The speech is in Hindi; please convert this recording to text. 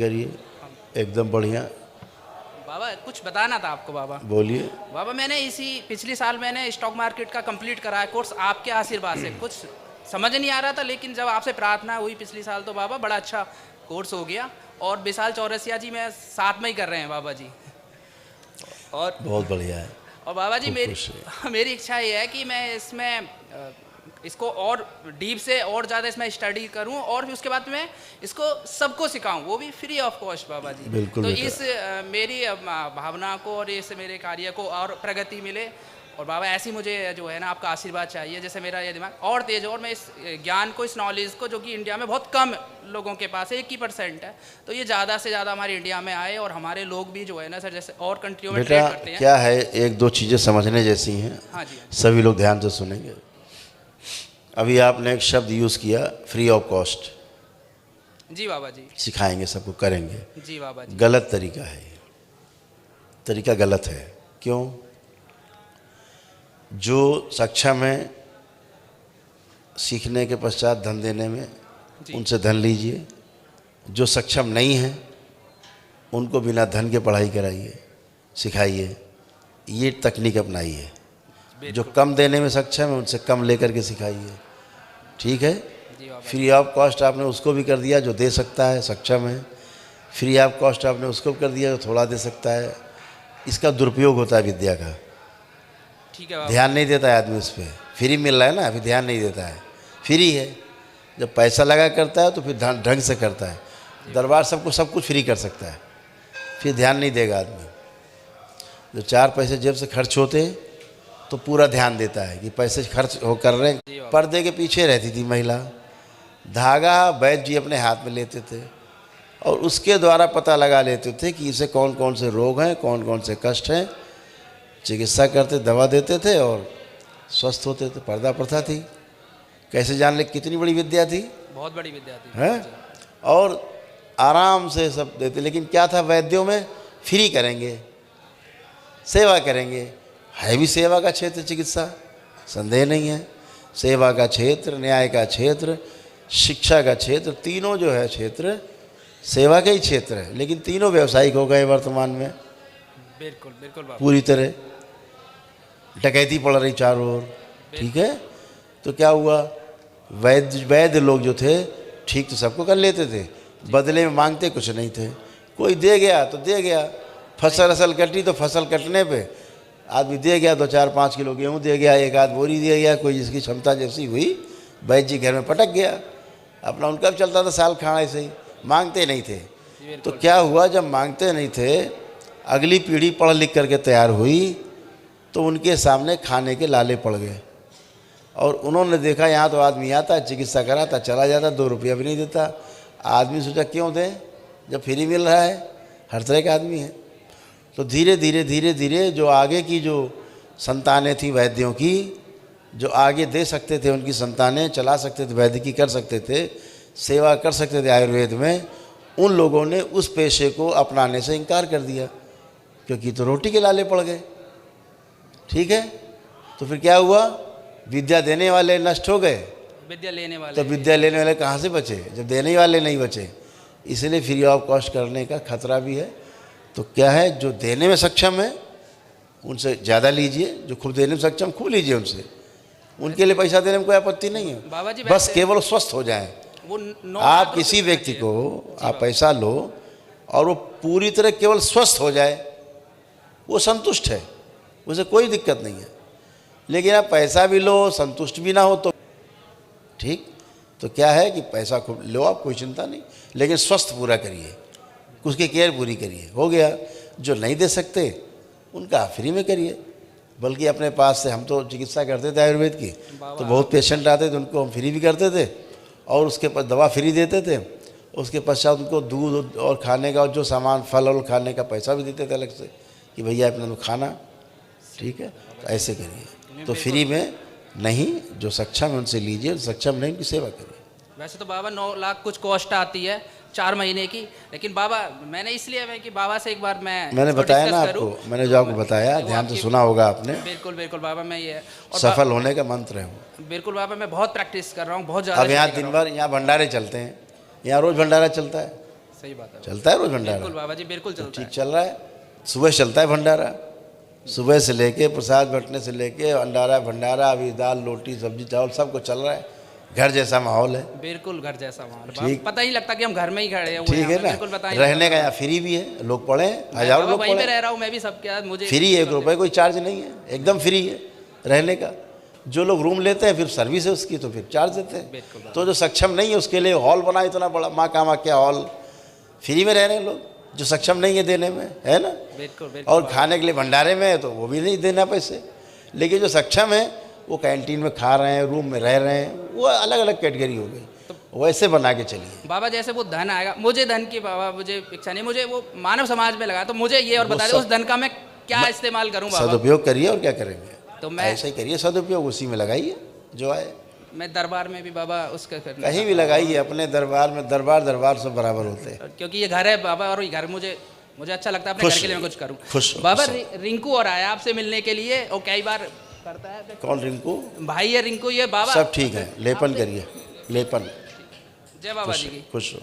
करिए, एकदम बढ़िया। बाबा कुछ बताना था आपको बाबा। बोलिए। बाबा मैंने पिछले साल मैंने स्टॉक मार्केट का कंप्लीट कराया कोर्स आपके आशीर्वाद से। कुछ समझ नहीं आ रहा था, लेकिन जब आपसे प्रार्थना हुई पिछले साल तो बाबा बड़ा अच्छा कोर्स हो गया। और विशाल चौरसिया जी मैं साथ में ही कर रहे हैं बाबा जी। और बहुत बढ़िया है। और बाबा जी खूब खुश है। मेरी इच्छा ये है कि मैं इसमें इसको और डीप से और ज़्यादा इसमें स्टडी करूं और फिर उसके बाद मैं इसको सबको सिखाऊं, वो भी फ्री ऑफ कॉस्ट बाबा जी। बिल्कुल तो बेटा। इस मेरी भावना को और इस मेरे कार्य को और प्रगति मिले। और बाबा ऐसी मुझे जो है ना आपका आशीर्वाद चाहिए, जैसे मेरा ये दिमाग और तेज हो और मैं इस ज्ञान को, इस नॉलेज को, जो कि इंडिया में बहुत कम लोगों के पास है, 1% है, तो ये ज़्यादा से ज़्यादा हमारे इंडिया में आए और हमारे लोग भी जो है ना सर जैसे और कंट्रियों में ट्रेड बेटा करते हैं। क्या है, एक दो चीज़ें समझने जैसी हैं। हाँ जी। सभी लोग ध्यान से सुनेंगे। अभी आपने एक शब्द यूज़ किया, फ्री ऑफ कॉस्ट। जी बाबा जी। सिखाएंगे, सबको करेंगे। जी बाबा जी। गलत तरीका है, तरीका गलत है। क्यों? जो सक्षम है सीखने के पश्चात धन देने में, उनसे धन लीजिए। जो सक्षम नहीं है उनको बिना धन के पढ़ाई कराइए, सिखाइए। ये तकनीक अपनाइए। जो कम देने में सक्षम है उनसे कम लेकर के सिखाइए। ठीक है? फ्री ऑफ कॉस्ट आपने उसको भी कर दिया जो दे सकता है, सक्षम है। फ्री ऑफ कॉस्ट आपने उसको भी कर दिया जो थोड़ा दे सकता है। इसका दुरुपयोग होता है विद्या का। ठीक है। ध्यान नहीं देता है आदमी उस पर। फ्री मिल रहा है ना, अभी ध्यान नहीं देता है। फ्री है, जब पैसा लगा करता है तो फिर ढंग से करता है। दरबार सबको सब कुछ फ्री कर सकता है, फिर ध्यान नहीं देगा आदमी। जो 4 पैसे जेब से खर्च होते हैं तो पूरा ध्यान देता है कि पैसे खर्च हो कर रहे हैं। पर्दे के पीछे रहती थी महिला, धागा वैद्य जी अपने हाथ में लेते थे और उसके द्वारा पता लगा लेते थे कि इसे कौन कौन से रोग हैं, कौन कौन से कष्ट हैं। चिकित्सा करते, दवा देते थे और स्वस्थ होते थे। पर्दा प्रथा थी। कैसे जान ले कितनी बड़ी विद्या थी, बहुत बड़ी विद्या थी है। और आराम से सब देते। लेकिन क्या था वैद्यों में, फ्री करेंगे, सेवा करेंगे। है भी सेवा का क्षेत्र चिकित्सा, संदेह नहीं है। सेवा का क्षेत्र, न्याय का क्षेत्र, शिक्षा का क्षेत्र, तीनों जो है क्षेत्र सेवा के ही क्षेत्र है। लेकिन तीनों व्यावसायिक हो गए वर्तमान में। बिल्कुल बिल्कुल बाबा। पूरी तरह डकैती पड़ रही चारों ओर। ठीक है? तो क्या हुआ, वैद्य लोग जो थे ठीक तो सबको कर लेते थे, बदले में मांगते कुछ नहीं थे। कोई दे गया तो दे गया, फसल असल कटी तो फसल कटने पे आदमी दे गया, 2-4-5 किलो गेहूँ दे गया, एक आध बोरी दे गया। कोई जिसकी क्षमता जैसी हुई, वैद्य जी घर में पटक गया, अपना उनका भी चलता था साल खाना ऐसे ही। मांगते नहीं थे। तो क्या हुआ, जब मांगते नहीं थे, अगली पीढ़ी पढ़ लिख करके तैयार हुई तो उनके सामने खाने के लाले पड़ गए। और उन्होंने देखा यहाँ तो आदमी आता, चिकित्सा कराता, चला जाता, 2 रुपया भी नहीं देता। आदमी सोचा क्यों दें जब फ्री मिल रहा है। हर तरह का आदमी है। तो धीरे धीरे धीरे धीरे जो आगे की जो संतानें थी वैद्यों की, जो आगे दे सकते थे, उनकी संतानें चला सकते थे, वैद्य की कर सकते थे, सेवा कर सकते थे आयुर्वेद में, उन लोगों ने उस पेशे को अपनाने से इनकार कर दिया, क्योंकि तो रोटी के लाले पड़ गए। ठीक है? तो फिर क्या हुआ, विद्या देने वाले नष्ट हो गए, विद्या लेने वाले। तो विद्या लेने वाले कहाँ से बचे जब देने वाले नहीं बचे। इसलिए फ्री ऑफ कॉस्ट करने का खतरा भी है। तो क्या है, जो देने में सक्षम है उनसे ज़्यादा लीजिए, जो खूब देने में सक्षम खूब लीजिए उनसे। उनके लिए पैसा देने में कोई आपत्ति नहीं है, बाबा जी। बस केवल स्वस्थ हो जाएं। आप किसी व्यक्ति को आप पैसा लो और वो पूरी तरह केवल स्वस्थ हो जाए, वो संतुष्ट है, उसे कोई दिक्कत नहीं है। लेकिन आप पैसा भी लो, संतुष्ट भी ना हो तो ठीक। तो क्या है कि पैसा खूब लो आप, कोई चिंता नहीं, लेकिन स्वस्थ पूरा करिए, उसकी केयर पूरी करिए। हो गया। जो नहीं दे सकते उनका फ्री में करिए। बल्कि अपने पास से हम तो चिकित्सा करते थे आयुर्वेद की, तो बहुत पेशेंट आते थे, उनको हम फ्री भी करते थे और उसके पास दवा फ्री देते थे। उसके पश्चात उनको दूध और खाने का और जो सामान फल और खाने का पैसा भी देते थे अलग से कि भैया अपना तो खाना। ठीक है? तो ऐसे करिए। तो फ्री में नहीं, जो सक्षम है उनसे लीजिए, सक्षम नहीं उनकी सेवा करिए। वैसे तो बाबा 9 लाख कुछ कॉस्ट आती है 4 महीने की, लेकिन बाबा मैंने इसलिए मैं कि बाबा से एक बार मैंने बताया ना आपको, मैंने जो आपको बताया, ध्यान से सुना होगा आपने। बिल्कुल बिल्कुल बाबा, मैं ये सफल होने का मंत्र है वो। बिल्कुल बाबा, मैं बहुत प्रैक्टिस कर रहा हूँ, बहुत ज़्यादा। अब यहाँ दिन भर यहाँ भंडारे चलते हैं, यहाँ रोज़ भंडारा चलता है। सही बात है। चलता है रोज भंडारा? बिल्कुल बाबा जी, बिल्कुल चलता ठीक है। चल रहा है। सुबह चलता है भंडारा, सुबह से लेके प्रसाद बंटने से लेके भंडारा भंडारा, अभी दाल रोटी सब्जी चावल सब कुछ चल रहा है। घर जैसा माहौल है। बिल्कुल घर जैसा माहौल है। ठीक। पता ही लगता कि हम घर में ही खड़े हैं। ठीक है ना। बिल्कुल पता ही रहने का यहाँ फ्री भी है, लोग पढ़े, हजारों लोग वहीं पे पढ़े। रह रहा हूँ मैं भी, सबके साथ मुझे फ्री है, 1 रुपए कोई चार्ज नहीं है, एकदम फ्री है रहने का। जो लोग रूम लेते हैं फिर सर्विस है उसकी, तो फिर चार्ज देते हैं। बिल्कुल। तो जो सक्षम नहीं है उसके लिए हॉल बना इतना बड़ा, माँ कामाख्या हॉल, फ्री में रह रहे हैं लोग जो सक्षम नहीं है देने में, है ना। बिल्कुल बिल्कुल। और खाने के लिए भंडारे में है तो वो भी नहीं देना पैसे, लेकिन जो सक्षम है वो कैंटीन में खा रहे हैं, रूम में रह रहे हैं, वो अलग अलग कैटेगरी हो गई। तो वैसे बना के चलिए बाबा। जैसे वो धन आएगा, मुझे धन की बाबा मुझे इच्छा नहीं, मुझे वो मानव समाज में लगा, तो मुझे ये और बता दो उस धन का मैं क्या इस्तेमाल करूँ बाबा? सदुपयोग करिए, और क्या करेंगे। तो मैं ऐसा ही करिए, सदुपयोग उसी में लगाइए जो आए। मैं दरबार में भी बाबा उसका करना, कहीं भी लगाइए, अपने दरबार में, दरबार सब बराबर होते हैं। क्योंकि ये घर है बाबा, और ये घर मुझे अच्छा लगता है, अपने घर के लिए मैं कुछ करूँ। खुश बाबा रिंकू और आया आपसे मिलने के लिए, और कई बार करता है। कौन रिंकू? भाई है रिंकू ये बाबा। सब ठीक है, लेपन करिए, लेपन। जय बाबा जी की। खुश हो।